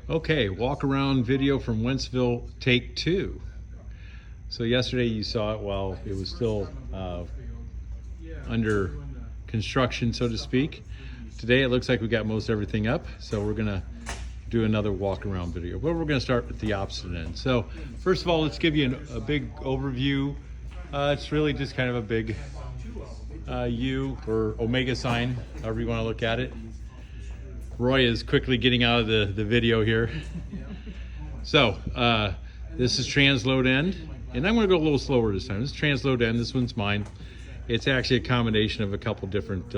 Okay, walk around video from Wentzville, take 2. So yesterday you saw it while it was still under construction, so to speak. Today it looks like we got most everything up, so we're gonna do another walk around video. But we're gonna start at the opposite end. So first of all, let's give you a big overview. It's really just kind of a big U or omega sign, however you wanna look at it. Roy is quickly getting out of the video here. So this is transload end, and I'm going to go a little slower this time. This is transload end. This one's mine. It's actually a combination of a couple different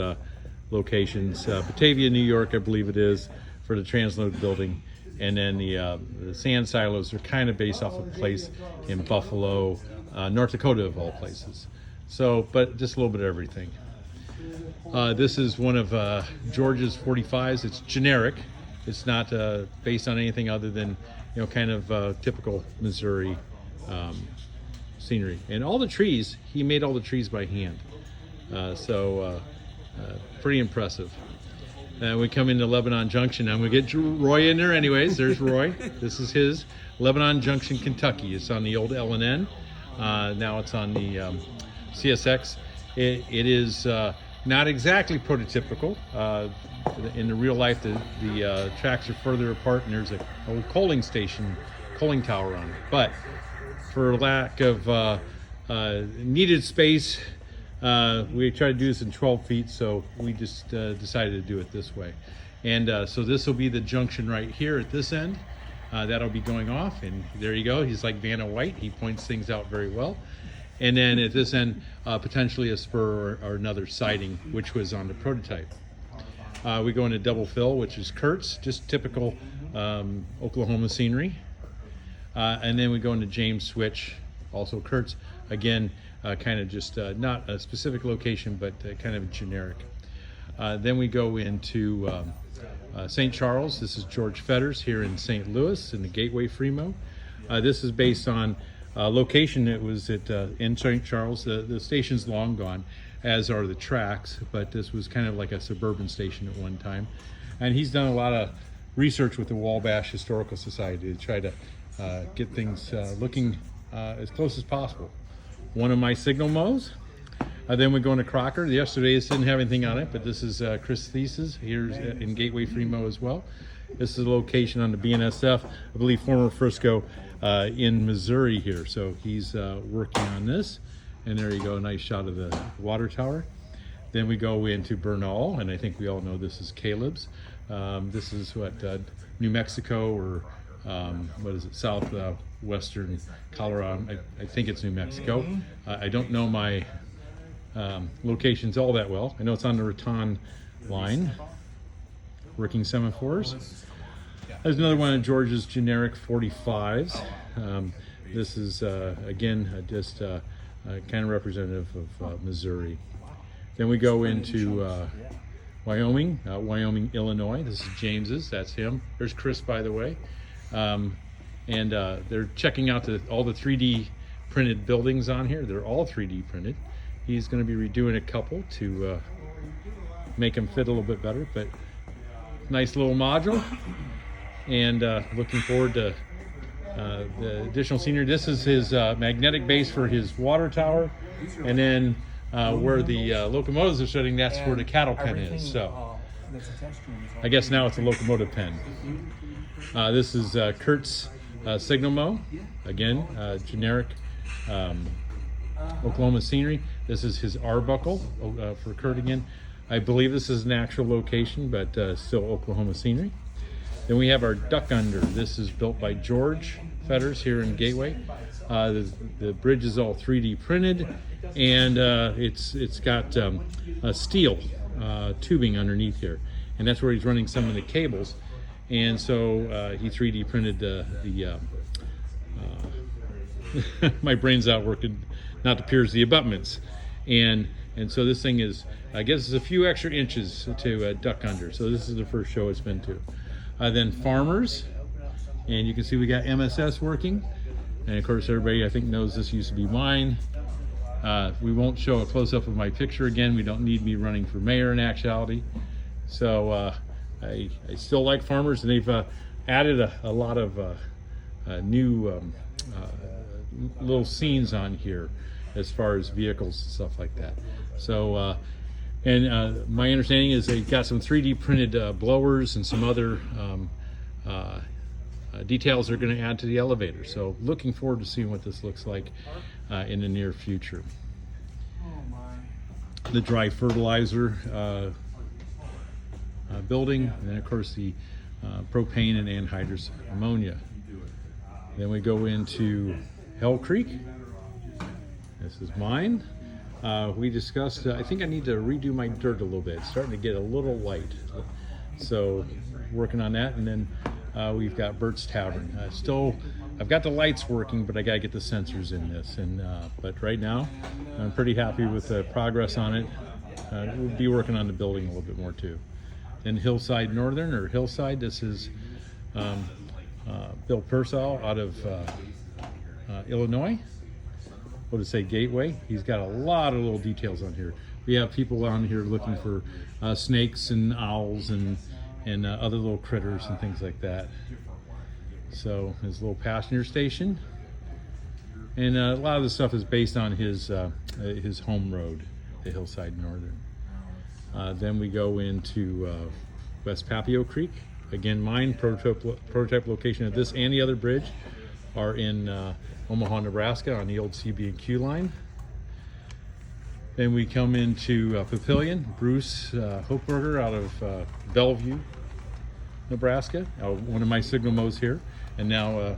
locations. Batavia, New York, I believe it is, for the transload building, and then the sand silos are kind of based off of a place in Buffalo, North Dakota, of all places. So, but just a little bit of everything. This is one of George's 45s. It's generic. It's not based on anything other than, kind of typical Missouri scenery. And all the trees, he made all the trees by hand. Pretty impressive. We come into Lebanon Junction. I'm going to get Roy in there anyways. There's Roy. This is his. Lebanon Junction, Kentucky. It's on the old L&N. Now it's on the CSX. It is not exactly prototypical. In the real life, the tracks are further apart, and there's a old coaling tower on it. But for lack of needed space, we tried to do this in 12 feet, so we just decided to do it this way. And so this will be the junction right here at this end. That'll be going off, and there you go. He's like Vanna White. He points things out very well. And then at this end, potentially a spur or another siding, which was on the prototype. We go into double fill, which is Kurtz, just typical Oklahoma scenery. And then we go into James Switch, also Kurtz. Again, kind of just not a specific location, but kind of generic. Then we go into St. Charles. This is George Fetters here in St. Louis in the Gateway Free-mo. This is based on location. It was at in St. Charles. The station's long gone, as are the tracks, but this was kind of like a suburban station at one time. And he's done a lot of research with the Wabash Historical Society to try to get things looking as close as possible. One of my signal mows. Then we go into Crocker. Yesterday this didn't have anything on it, but this is Chris Thesis here in Gateway Free-mo as well. This is a location on the BNSF, I believe former Frisco, in Missouri here. So he's working on this. And there you go, a nice shot of the water tower. Then we go into Bernal, and I think we all know this is Caleb's. This is what, New Mexico, or what is it, southwestern Colorado. I think it's New Mexico. I don't know my locations all that well. I know it's on the Raton line, working semaphores. There's another one of George's generic 45s. This is, again, just kind of representative of Missouri. Then we go into Wyoming, Illinois. This is James's, that's him. There's Chris, by the way. And they're checking out all the 3D printed buildings on here. They're all 3D printed. He's going to be redoing a couple to make them fit a little bit better, but nice little module. And looking forward to the additional scenery. This is his magnetic base for his water tower, and then where the locomotives are sitting, that's where the cattle pen is. So I guess now it's a locomotive pen. This is Kurt's signal mow, again, generic Oklahoma scenery. This is his Arbuckle for Kurt again. I believe this is an actual location, but still Oklahoma scenery. Then we have our duck under. This is built by George Fetters here in Gateway. The bridge is all 3D printed, and it's got a steel tubing underneath here, and that's where he's running some of the cables. And so he 3D printed my brain's out working, not to pierce the abutments, and so this thing is, I guess, it's a few extra inches to duck under. So this is the first show it's been to. Then Farmers, and you can see we got MSS working, and of course everybody I think knows this used to be mine. We won't show a close-up of my picture again. We don't need me running for mayor in actuality. So I still like Farmers, and they've added a lot of new little scenes on here as far as vehicles and stuff like that. So my understanding is they got some 3D printed blowers and some other details they're going to add to the elevator. So looking forward to seeing what this looks like in the near future. The dry fertilizer building, and then of course the propane and anhydrous ammonia. Then we go into Hell Creek. This is mine. We discussed, I think I need to redo my dirt a little bit. It's starting to get a little light. So working on that. And then we've got Bert's Tavern. I've got the lights working, but I gotta get the sensors in this. But right now, I'm pretty happy with the progress on it. We'll be working on the building a little bit more too. Then Hillside Northern, or Hillside, this is Bill Purcell out of Illinois. What did it say, Gateway? He's got a lot of little details on here. We have people on here looking for snakes and owls and other little critters and things like that. So his little passenger station. And a lot of the stuff is based on his home road, the Hillside Northern. Then we go into West Papio Creek. Again, mine, prototype location of this and the other bridge are in Omaha, Nebraska on the old CB&Q line. Then we come into Papillion, Bruce Hochberger out of Bellevue, Nebraska, one of my signal modes here. And now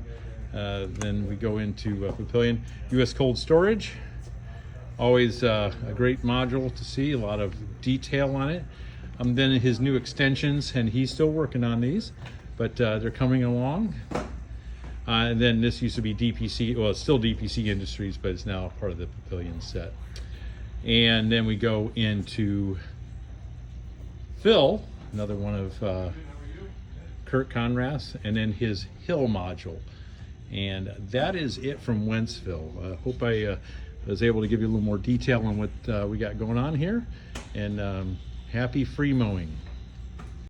then we go into Papillion, U.S. Cold Storage. Always a great module to see, a lot of detail on it. Then his new extensions, and he's still working on these, but they're coming along. And then this used to be DPC, well, it's still DPC Industries, but it's now part of the Papillion set. And then we go into Phil, another one of Kurt Conrad's, and then his Hill module. And that is it from Wentzville. Hope I was able to give you a little more detail on what we got going on here. And happy free mowing.